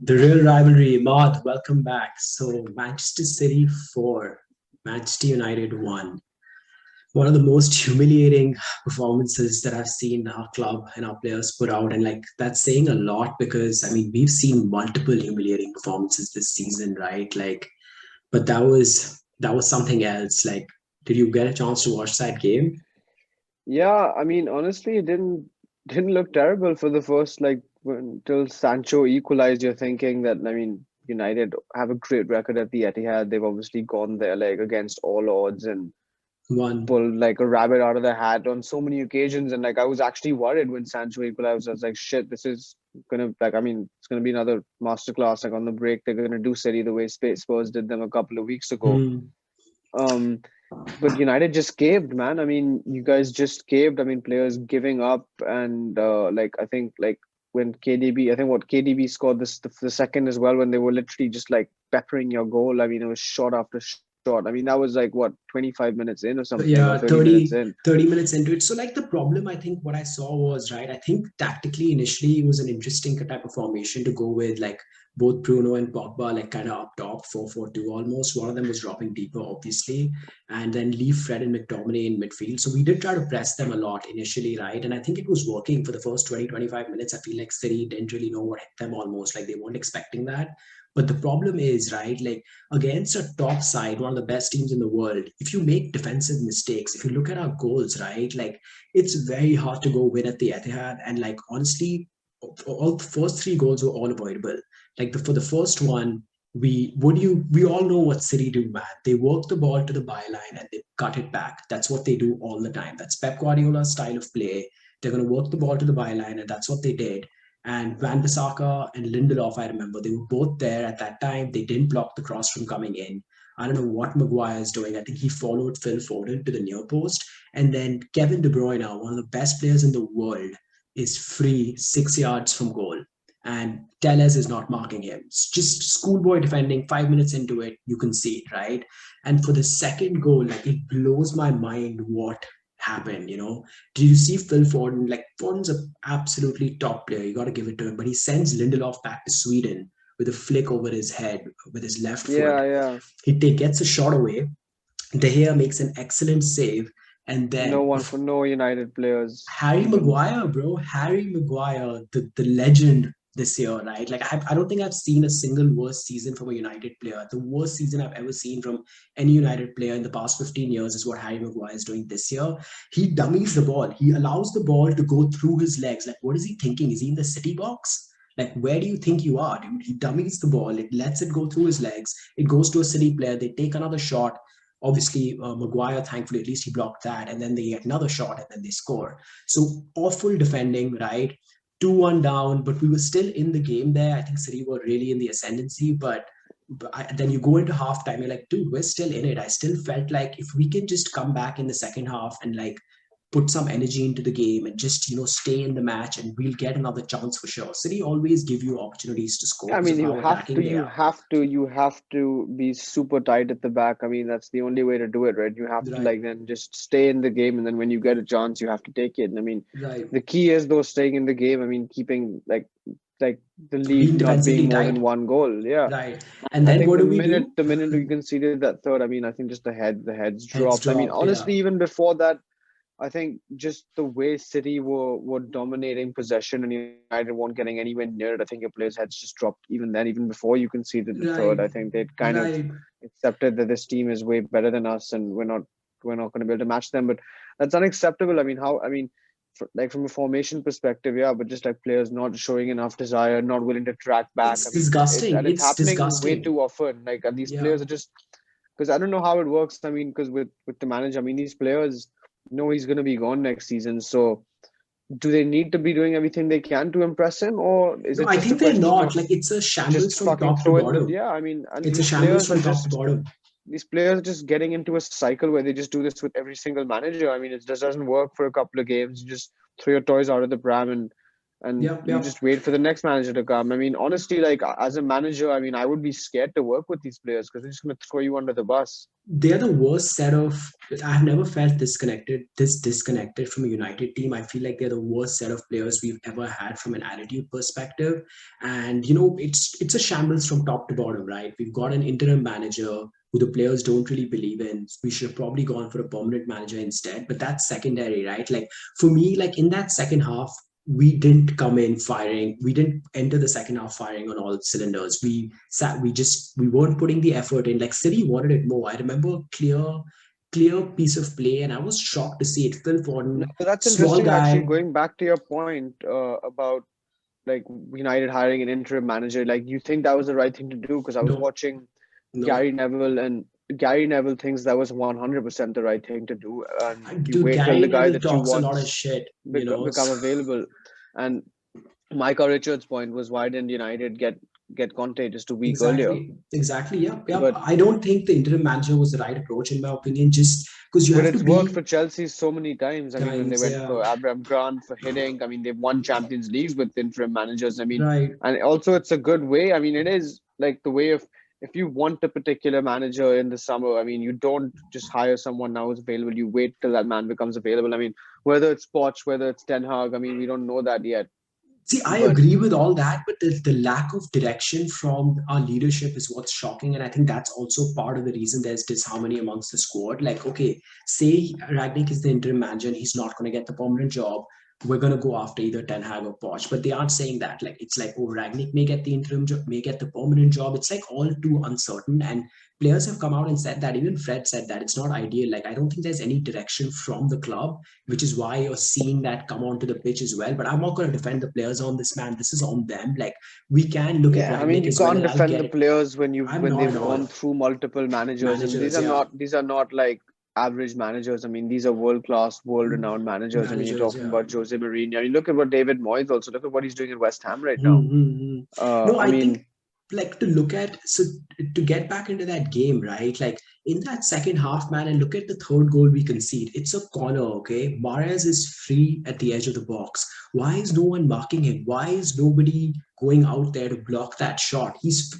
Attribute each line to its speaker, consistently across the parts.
Speaker 1: The real rivalry, Maud, welcome back. So, Manchester City 4, Manchester United 1. One of the most humiliating performances that I've seen our club and our players put out. And like that's saying a lot because I mean, we've seen multiple humiliating performances this season, right? Like, but that was something else. Like, did you get a chance to watch that game?
Speaker 2: Yeah, I mean, honestly, it didn't look terrible for the first until Sancho equalized. You're thinking that United have a great record at the Etihad. They've obviously gone there like against all odds and
Speaker 1: One.
Speaker 2: pulled like a rabbit out of the hat on so many occasions. And like I was actually worried when Sancho equalized. I was like, shit, this is gonna it's gonna be another masterclass. Like on the break, they're gonna do City the way Spurs did them a couple of weeks ago.
Speaker 1: Hmm.
Speaker 2: Um, but United just caved, man. I mean, you guys just caved. I mean, players giving up, and I think when KDB, I think what KDB scored the second as well when they were literally just like peppering your goal. I mean, it was shot after shot. I mean, that was like what 25 minutes in or something, or
Speaker 1: Yeah,
Speaker 2: 30 minutes
Speaker 1: 30
Speaker 2: in.
Speaker 1: 30 minutes into it. So like the problem, I think what I saw was, right, I think tactically initially it was an interesting type of formation to go with, like both Bruno and Pogba like kind of up top, 4-4-2 almost. One of them was dropping deeper obviously, and then leave Fred and McTominay in midfield. So we did try to press them a lot initially, right? And I think it was working for the first 20-25 minutes. I feel like City didn't really know what hit them, almost like they weren't expecting that. But the problem is, right, like against a top side, one of the best teams in the world, if you make defensive mistakes, if you look at our goals, right, like it's very hard to go win at the Etihad. And like honestly, all the first three goals were all avoidable. Like for the first one, we all know what City do, man. They work the ball to the byline and they cut it back. That's what they do all the time. That's Pep Guardiola's style of play. They're going to work the ball to the byline, and that's what they did. And Van Bissaka and Lindelof, I remember, they were both there at that time. They didn't block the cross from coming in. I don't know what Maguire is doing. I think he followed Phil Foden to the near post. And then Kevin De Bruyne, one of the best players in the world, is free 6 yards from goal. And Telles is not marking him. It's just schoolboy defending. 5 minutes into it, you can see it, right? And for the second goal, like it blows my mind what happened. Do you see Phil Foden? Like Foden's an absolutely top player. You got to give it to him. But he sends Lindelof back to Sweden with a flick over his head with his left foot.
Speaker 2: Yeah, yeah.
Speaker 1: Gets a shot away. De Gea makes an excellent save, and
Speaker 2: No
Speaker 1: then
Speaker 2: one for no United players
Speaker 1: Harry
Speaker 2: even.
Speaker 1: Maguire, bro. Harry Maguire, the legend this year, right? Like, I don't think I've seen a single worst season from a United player. The worst season I've ever seen from any United player in the past 15 years is what Harry Maguire is doing this year. He dummies the ball. He allows the ball to go through his legs. Like, what is he thinking? Is he in the city box? Like, where do you think you are, dude? He dummies the ball. It lets it go through his legs. It goes to a City player. They take another shot. Obviously, Maguire, thankfully, at least he blocked that, and then they get another shot, and then they score. So awful defending, right? 2-1 down, but we were still in the game there. I think City were really in the ascendancy, but then you go into halftime, you're like, dude, we're still in it. I still felt like if we can just come back in the second half and like put some energy into the game and just stay in the match, and we'll get another chance for sure. City always give you opportunities to score
Speaker 2: I
Speaker 1: because
Speaker 2: mean,
Speaker 1: of how attacking they are.
Speaker 2: you have to be super tight at the back. I mean, that's the only way to do it, right? You have to
Speaker 1: Right,
Speaker 2: like then just stay in the game, and then when you get a chance, you have to take it. And I mean,
Speaker 1: right.
Speaker 2: the key is though staying in the game. I mean, keeping like the lead
Speaker 1: Being
Speaker 2: not being
Speaker 1: defensively
Speaker 2: more than
Speaker 1: tight.
Speaker 2: one goal. Yeah,
Speaker 1: Right. And
Speaker 2: I
Speaker 1: then
Speaker 2: think
Speaker 1: what do we do?
Speaker 2: the minute we conceded that third, I mean, I think just the heads
Speaker 1: Heads
Speaker 2: dropped. I mean,
Speaker 1: dropped. Yeah.
Speaker 2: honestly, even before that, I think just the way City were dominating possession and United weren't getting anywhere near it. I think your players' heads just dropped even then, even before you conceded the third.
Speaker 1: Right.
Speaker 2: I think they'd kind of
Speaker 1: Right.
Speaker 2: accepted that this team is way better than us and we're not going to be able to match them. But that's unacceptable. I mean, how? I mean, like from a formation perspective, yeah, but just like players not showing enough desire, not willing to track back. I
Speaker 1: It's
Speaker 2: mean,
Speaker 1: disgusting.
Speaker 2: it's
Speaker 1: It's
Speaker 2: happening way
Speaker 1: disgusting.
Speaker 2: too often. Like, and these
Speaker 1: Yeah.
Speaker 2: players are just because I don't know how it works. I mean, because with the manager, I mean, these players know he's going to be gone next season. So, do they need to be doing everything they can to impress him, or is
Speaker 1: No,
Speaker 2: it
Speaker 1: I
Speaker 2: just a
Speaker 1: think they're
Speaker 2: question of
Speaker 1: not. Like it's a
Speaker 2: just
Speaker 1: shambles from
Speaker 2: fucking
Speaker 1: top to
Speaker 2: throw it?
Speaker 1: bottom.
Speaker 2: Yeah, I mean, and
Speaker 1: It's a shambles from top to
Speaker 2: these players are just getting into a cycle where they just do this with every single manager. I mean, it just doesn't work for a couple of games. You just throw your toys out of the pram and and
Speaker 1: Yep,
Speaker 2: you
Speaker 1: yep.
Speaker 2: just wait for the next manager to come. I mean, honestly, like as a manager, I mean, I would be scared to work with these players because they're just going to throw you under the bus.
Speaker 1: They're the worst set of. I've never felt disconnected from a United team. I feel like they're the worst set of players we've ever had from an attitude perspective. And it's a shambles from top to bottom, right? We've got an interim manager who the players don't really believe in. We should have probably gone for a permanent manager instead, but that's secondary, right? Like for me, like in that second half, we didn't come in firing. We didn't enter the second half firing on all cylinders. We weren't putting the effort in. Like City wanted it more. I remember clear piece of play, and I was shocked to see it. Phil
Speaker 2: No,
Speaker 1: Foden,
Speaker 2: but that's
Speaker 1: small
Speaker 2: interesting. Actually,
Speaker 1: guy.
Speaker 2: going back to your point about like United hiring an interim manager, like you think that was the right thing to do? Because I was
Speaker 1: No,
Speaker 2: watching
Speaker 1: no.
Speaker 2: Gary Neville, and Gary Neville thinks that was 100% the right thing to do, and you
Speaker 1: Dude,
Speaker 2: wait till the
Speaker 1: Gary
Speaker 2: guy
Speaker 1: Neville
Speaker 2: that you
Speaker 1: talks a lot
Speaker 2: want
Speaker 1: of shit.
Speaker 2: become available. And Micah Richards' point was, why didn't United get Conte just a week earlier?
Speaker 1: Exactly. Yep, yep.
Speaker 2: But
Speaker 1: I don't think the interim manager was the right approach, in my opinion. Just because you
Speaker 2: but
Speaker 1: have to
Speaker 2: it's worked
Speaker 1: be
Speaker 2: for Chelsea so many times. I mean, when they
Speaker 1: times.
Speaker 2: went
Speaker 1: Yeah,
Speaker 2: for Abraham Grant for hitting, I mean, they've won Champions Leagues with interim managers. I mean,
Speaker 1: right.
Speaker 2: and also it's a good way. I mean, it is like the way of, if you want a particular manager in the summer, I mean, you don't just hire someone now who's available. You wait till that man becomes available. I mean, whether it's Poch, whether it's Ten Hag, I mean, we don't know that yet.
Speaker 1: See, I
Speaker 2: But
Speaker 1: agree with all that, but the lack of direction from our leadership is what's shocking. And I think that's also part of the reason there's disharmony amongst the squad. Like, okay, say Ragnick is the interim manager and he's not going to get the permanent job. We're going to go after either Ten Hag or Poch, but they aren't saying that. Like, it's like, oh, Ragnick may get the interim job, may get the permanent job. It's like all too uncertain. And players have come out and said that. Even Fred said that it's not ideal. Like, I don't think there's any direction from the club, which is why you're seeing that come onto the pitch as well. But I'm not going to defend the players on this, man. This is on them. Like we can look at
Speaker 2: yeah, I mean,
Speaker 1: Ragnick
Speaker 2: you
Speaker 1: as well,
Speaker 2: can't
Speaker 1: and I'll
Speaker 2: defend
Speaker 1: get
Speaker 2: the
Speaker 1: it.
Speaker 2: players
Speaker 1: I'm
Speaker 2: when
Speaker 1: not at
Speaker 2: they've gone
Speaker 1: all.
Speaker 2: through multiple managers, and
Speaker 1: Managers, yeah,
Speaker 2: these are not like average managers. I mean, these are world class, world renowned managers. I mean, you're
Speaker 1: managers,
Speaker 2: talking
Speaker 1: yeah.
Speaker 2: about Jose Mourinho. I mean, look at what David Moyes also. Look at what he's doing at West Ham right now.
Speaker 1: Mm-hmm. No,
Speaker 2: I
Speaker 1: I think
Speaker 2: mean,
Speaker 1: like to look at so to get back into that game, right? Like in that second half, man, and look at the third goal we concede. It's a corner, okay? Mahrez is free at the edge of the box. Why is no one marking him? Why is nobody going out there to block that shot? His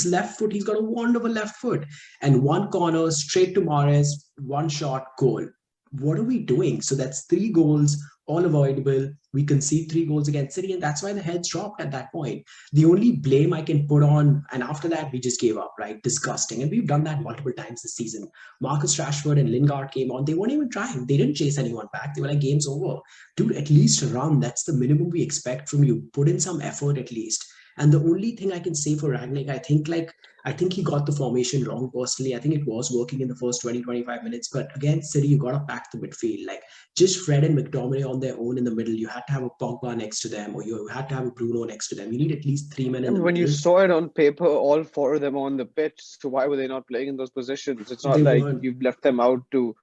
Speaker 1: left foot, he's got a wonderful left foot. And one corner straight to Mahrez, one shot, goal. What are we doing? So that's three goals, all avoidable. We concede three goals against City, and that's why the heads dropped at that point. The only blame I can put on, and after that, we just gave up, right? Disgusting. And we've done that multiple times this season. Marcus Rashford and Lingard came on. They weren't even trying. They didn't chase anyone back. They were like, game's over. Dude, at least run. That's the minimum we expect from you. Put in some effort at least. And the only thing I can say for Ragnick, I think he got the formation wrong personally. I think it was working in the first 20, 25 minutes. But against City, you got to pack the midfield. Like just Fred and McTominay on their own in the middle. You had to have a Pogba next to them, or you had to have a Bruno next to them. You need at least three men
Speaker 2: yeah,
Speaker 1: in the
Speaker 2: when you
Speaker 1: middle.
Speaker 2: saw it on paper, all four of them on the pitch. So why were they not playing in those positions? It's not
Speaker 1: They
Speaker 2: like
Speaker 1: weren't.
Speaker 2: you've left them out to.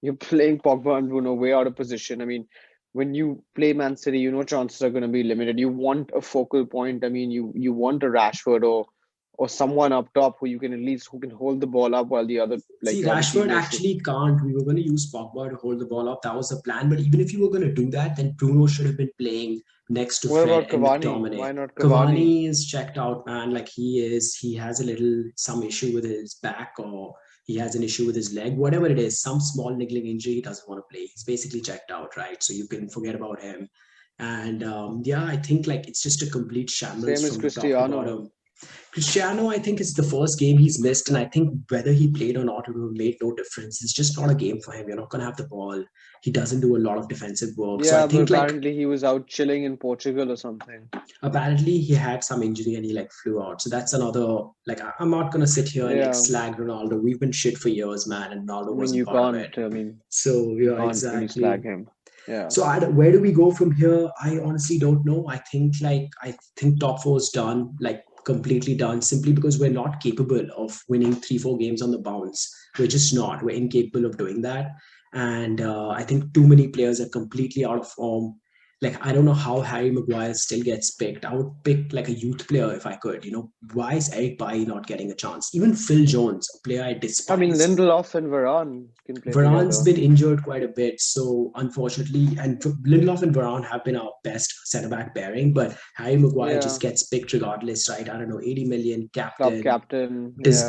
Speaker 2: You're playing Pogba and Bruno way out of position. I mean, when you play Man City, you know chances are going to be limited. You want a focal point. I mean, you want a Rashford or someone up top who you can at least who can hold the ball up while the other like
Speaker 1: See,
Speaker 2: your other
Speaker 1: Rashford
Speaker 2: teammates.
Speaker 1: actually can't. We were going to use Pogba to hold the ball up. That was the plan. But even if you were going to do that, then Bruno should have been playing next to
Speaker 2: What
Speaker 1: Fred
Speaker 2: about
Speaker 1: and
Speaker 2: Cavani?
Speaker 1: McTominay.
Speaker 2: Why not Cavani?
Speaker 1: Cavani is checked out, man. Like he is. He has a little some issue with his back, or he has an issue with his leg. Whatever it is, some small niggling injury. He doesn't want to play. He's basically checked out, right? So you can forget about him. And yeah, I think like it's just a complete shambles
Speaker 2: Same as
Speaker 1: from top to
Speaker 2: Cristiano.
Speaker 1: bottom. Cristiano, I think, is the first game he's missed, and I think whether he played or not, it would have made no difference. It's just not a game for him. You're not going to have the ball. He doesn't do a lot of defensive work. So I
Speaker 2: Yeah, but
Speaker 1: think, like,
Speaker 2: apparently he was out chilling in Portugal or something.
Speaker 1: apparently he had some injury and he like flew out. So that's another, like, I'm not going to sit here and like
Speaker 2: Yeah,
Speaker 1: slag Ronaldo. We've been shit for years, man, and
Speaker 2: I
Speaker 1: Ronaldo
Speaker 2: mean
Speaker 1: wasn't
Speaker 2: you
Speaker 1: part of
Speaker 2: can't.
Speaker 1: it.
Speaker 2: I mean
Speaker 1: So,
Speaker 2: you
Speaker 1: yeah,
Speaker 2: can't really slag
Speaker 1: exactly.
Speaker 2: him. Yeah.
Speaker 1: So where do we go from here? I honestly don't know. I think top four is done, like completely done, simply because we're not capable of winning 3, 4 games on the bounce. We're just not. We're incapable of doing that. And I think too many players are completely out of form. Like, I don't know how Harry Maguire still gets picked. I would pick like a youth player if I could. Why is Eric Bailly not getting a chance? Even Phil Jones, a player I
Speaker 2: I mean,
Speaker 1: despise.
Speaker 2: Lindelof and Varane can play
Speaker 1: Varane's
Speaker 2: together.
Speaker 1: been injured quite a bit, so unfortunately, and Lindelof and Varane have been our best centre back pairing, but Harry Maguire just
Speaker 2: Yeah,
Speaker 1: gets picked regardless, right? I don't know, 80 million
Speaker 2: club
Speaker 1: captain,
Speaker 2: captain. Yeah,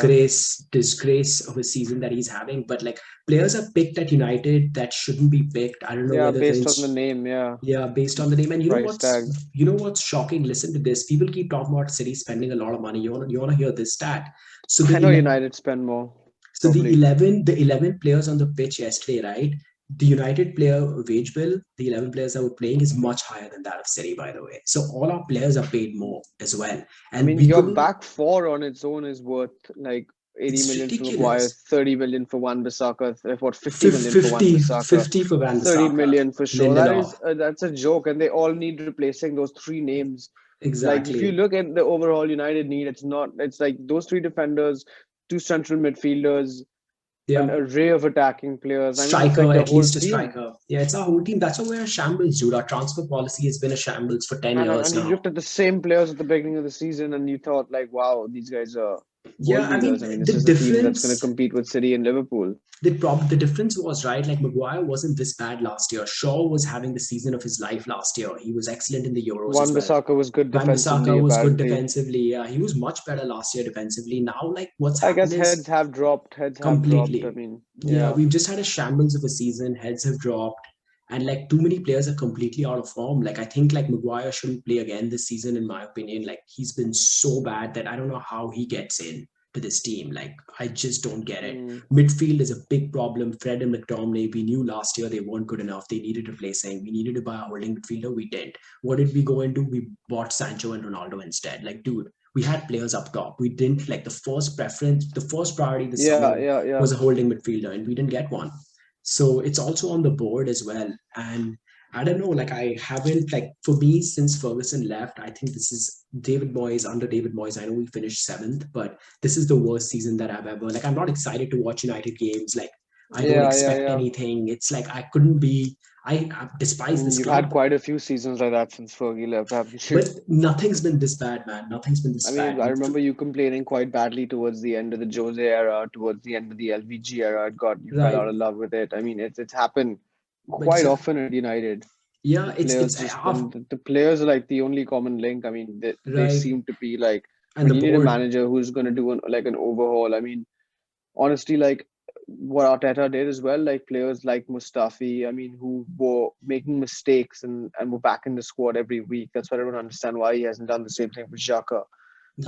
Speaker 1: disgrace of a season that he's having. But like players are picked at United that shouldn't be picked. I don't know
Speaker 2: yeah,
Speaker 1: whether
Speaker 2: based on the name. Yeah,
Speaker 1: yeah, based on the name. And
Speaker 2: price tag.
Speaker 1: you know what's shocking? Listen to this. People keep talking about City spending a lot of money. You wanna hear this stat? So
Speaker 2: I
Speaker 1: the
Speaker 2: know
Speaker 1: 11,
Speaker 2: United spend more,
Speaker 1: so the
Speaker 2: probably.
Speaker 1: 11 the 11 players on the pitch yesterday, right? The United player wage bill, the 11 players that were playing is much higher than that of City, by the way. So all our players are paid more as well.
Speaker 2: I
Speaker 1: And
Speaker 2: mean,
Speaker 1: we
Speaker 2: your
Speaker 1: couldn't,
Speaker 2: back four on its own is worth like 80
Speaker 1: it's
Speaker 2: million for Maguire,
Speaker 1: ridiculous.
Speaker 2: 30 million for Wan Bissaka, what 50 million for Wan
Speaker 1: 50,
Speaker 2: Bissaka,
Speaker 1: 50 for Van
Speaker 2: 30
Speaker 1: Bissaka,
Speaker 2: million for Shaw. That
Speaker 1: Lindelof.
Speaker 2: is that's a joke, and they all need replacing those three names. Like if you
Speaker 1: Exactly.
Speaker 2: look at the overall United need, it's not. It's like those three defenders, two central midfielders, an
Speaker 1: Yeah.
Speaker 2: array of attacking players. I mean, it's like
Speaker 1: Striker,
Speaker 2: the
Speaker 1: at
Speaker 2: whole
Speaker 1: least a
Speaker 2: team.
Speaker 1: striker. Yeah, it's our whole team. That's why we're a shambles, dude. Our transfer policy has been a shambles for 10
Speaker 2: And
Speaker 1: years
Speaker 2: you
Speaker 1: now.
Speaker 2: looked at the same players at the beginning of the season, and you thought like, wow, these guys are
Speaker 1: Yeah,
Speaker 2: world
Speaker 1: I mean,
Speaker 2: beaters. I mean, this
Speaker 1: the
Speaker 2: is a team that's going to
Speaker 1: difference
Speaker 2: compete with City and Liverpool.
Speaker 1: the difference was, right, like Maguire wasn't this bad last year. Shaw was having the season of his life last year. He was excellent in the Euros as
Speaker 2: Wan
Speaker 1: well.
Speaker 2: Bissaka was good
Speaker 1: Van
Speaker 2: defensively,
Speaker 1: Bissaka was good
Speaker 2: apparently.
Speaker 1: defensively. Yeah, he was much better last year defensively. Now, like, what's
Speaker 2: I
Speaker 1: happened
Speaker 2: guess heads
Speaker 1: is
Speaker 2: have dropped. Heads have dropped. I
Speaker 1: completely.
Speaker 2: mean,
Speaker 1: Yeah,
Speaker 2: yeah.
Speaker 1: we've just had a shambles of a season. Heads have dropped, and like too many players are completely out of form. Like I think like Maguire shouldn't play again this season, in my opinion. Like he's been so bad that I don't know how he gets in to this team. Like I just don't get it.
Speaker 2: Hmm.
Speaker 1: Midfield is a big problem. Fred and McTominay, we knew last year they weren't good enough. They needed replacing. We needed to buy a holding midfielder. We didn't. What did we go and do? We bought Sancho and Ronaldo instead. Like, dude, we had players up top. We didn't like the first priority this
Speaker 2: Yeah,
Speaker 1: summer
Speaker 2: yeah, yeah.
Speaker 1: was a holding midfielder, and we didn't get one. So it's also on the board as well. And I don't know, like I haven't like for me since Ferguson left, I think this is David Moyes under David Moyes. I know we finished seventh, but this is the worst season that I've ever like. I'm not excited to watch United games. Like I don't
Speaker 2: Yeah, yeah,
Speaker 1: expect
Speaker 2: yeah.
Speaker 1: anything. It's like I couldn't be. I despise
Speaker 2: And
Speaker 1: this
Speaker 2: you've had
Speaker 1: club,
Speaker 2: quite a few seasons like that since Fergie left, haven't you?
Speaker 1: but nothing's been this bad, man. Nothing's been
Speaker 2: I
Speaker 1: this
Speaker 2: mean,
Speaker 1: bad.
Speaker 2: I remember you complaining quite badly towards the end of the Jose era, towards the end of the LVG era. God, you fell out
Speaker 1: Right,
Speaker 2: of love with it. I mean, it's happened
Speaker 1: but
Speaker 2: quite often at United. The
Speaker 1: yeah,
Speaker 2: players just and the players are like the only common link. I mean, they
Speaker 1: right,
Speaker 2: seem to be like
Speaker 1: and
Speaker 2: when
Speaker 1: the
Speaker 2: you need a
Speaker 1: board.
Speaker 2: manager who's going to do like an overhaul. I mean, honestly, like what Arteta did as well, like players like Mustafi, I mean, who were making mistakes and were back in the squad every week. That's why I don't understand why he hasn't done the same thing for Xhaka.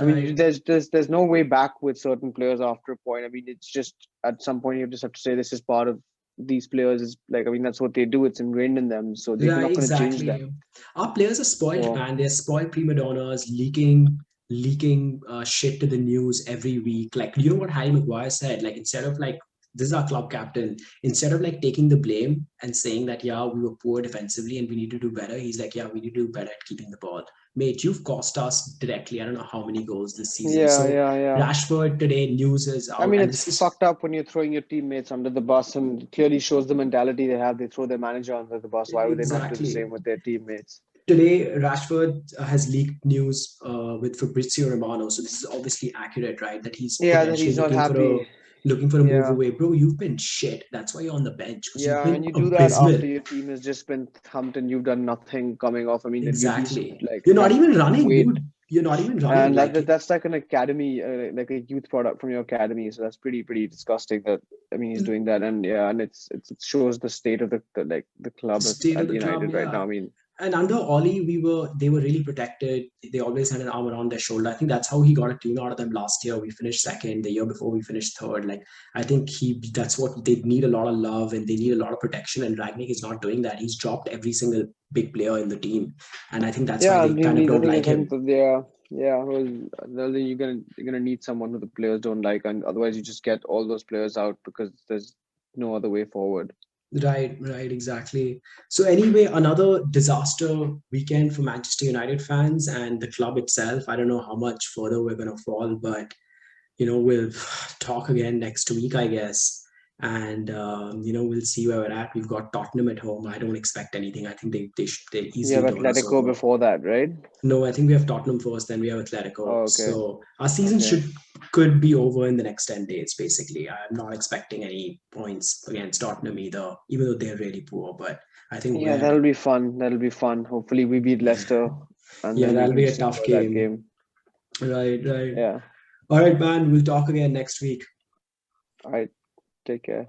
Speaker 2: I mean,
Speaker 1: Right.
Speaker 2: there's no way back with certain players after a point. I mean, it's just at some point you just have to say this is part of these players. Is like I mean that's what they do. It's ingrained in them, so they're
Speaker 1: Right,
Speaker 2: not going to change
Speaker 1: exactly.
Speaker 2: them.
Speaker 1: Our players are spoiled,
Speaker 2: So
Speaker 1: man. They're spoiled prima donnas, leaking shit to the news every week. Like, you know what Harry Maguire said? Like, instead of like, this is our club captain. Instead of like taking the blame and saying that, yeah, we were poor defensively and we need to do better, he's like, yeah, we need to do better at keeping the ball. Mate, you've cost us directly. I don't know how many goals this season.
Speaker 2: yeah,
Speaker 1: So
Speaker 2: yeah, yeah.
Speaker 1: Rashford today, news is
Speaker 2: I
Speaker 1: out,
Speaker 2: mean,
Speaker 1: and
Speaker 2: it's
Speaker 1: this is
Speaker 2: fucked up when you're throwing your teammates under the bus, and it clearly shows the mentality they have. They throw their manager under the bus. Why would they not do the
Speaker 1: exactly.
Speaker 2: same with their teammates?
Speaker 1: Today, Rashford has leaked news with Fabrizio Romano, so this is obviously accurate, right? That he's
Speaker 2: Yeah, that
Speaker 1: potentially
Speaker 2: he's not happy.
Speaker 1: looking for a move
Speaker 2: Yeah,
Speaker 1: away. Bro, you've been shit. That's why you're on the bench because you've
Speaker 2: yeah, and
Speaker 1: been
Speaker 2: you do that
Speaker 1: abysmal.
Speaker 2: after your team has just been thumped and you've done nothing coming off. I mean, then you at least
Speaker 1: Exactly.
Speaker 2: like
Speaker 1: You're not
Speaker 2: have
Speaker 1: even running,
Speaker 2: weight.
Speaker 1: dude. You're not even running.
Speaker 2: And
Speaker 1: Like,
Speaker 2: that's like an academy, like a youth product from your academy. So that's pretty disgusting. That I mean, he's doing that, and yeah, and it shows the state of the like the
Speaker 1: the
Speaker 2: club
Speaker 1: state of
Speaker 2: at
Speaker 1: the club,
Speaker 2: United right
Speaker 1: yeah.
Speaker 2: now. I mean,
Speaker 1: And under Ollie, they were really protected. They always had an arm around their shoulder. I think that's how he got a tune out of them last year. We finished second. The year before, we finished third. Like I think that's what they need, a lot of love and they need a lot of protection. And Ragnick is not doing that. He's dropped every single big player in the team, and I think that's why
Speaker 2: yeah,
Speaker 1: they kind of
Speaker 2: the
Speaker 1: don't
Speaker 2: thing
Speaker 1: like
Speaker 2: is, I
Speaker 1: him.
Speaker 2: think that yeah, well, you're gonna need someone who the players don't like, and otherwise you just get all those players out because there's no other way forward.
Speaker 1: Right, right, exactly. So anyway, another disaster weekend for Manchester United fans and the club itself. I don't know how much further we're gonna fall, but we'll talk again next week, I guess. and we'll see where we're at. We've got Tottenham at home. I don't expect anything. I think they
Speaker 2: You
Speaker 1: easily
Speaker 2: have
Speaker 1: turn us
Speaker 2: Atletico
Speaker 1: over.
Speaker 2: before that, right?
Speaker 1: No, I think we have Tottenham first, then we have Atletico.
Speaker 2: Oh, okay.
Speaker 1: So our season
Speaker 2: Okay.
Speaker 1: could be over in the next 10 days, basically. I'm not expecting any points against Tottenham either, even though they're really poor. But I think
Speaker 2: Yeah,
Speaker 1: we're
Speaker 2: that'll be fun. That'll be fun. Hopefully we beat
Speaker 1: yeah,
Speaker 2: Leicester and
Speaker 1: yeah,
Speaker 2: then we
Speaker 1: that'll
Speaker 2: can
Speaker 1: be a
Speaker 2: just
Speaker 1: tough
Speaker 2: enjoy that
Speaker 1: game.
Speaker 2: game.
Speaker 1: Right, right.
Speaker 2: Yeah.
Speaker 1: All right, man. We'll talk again next week.
Speaker 2: All right. Take care.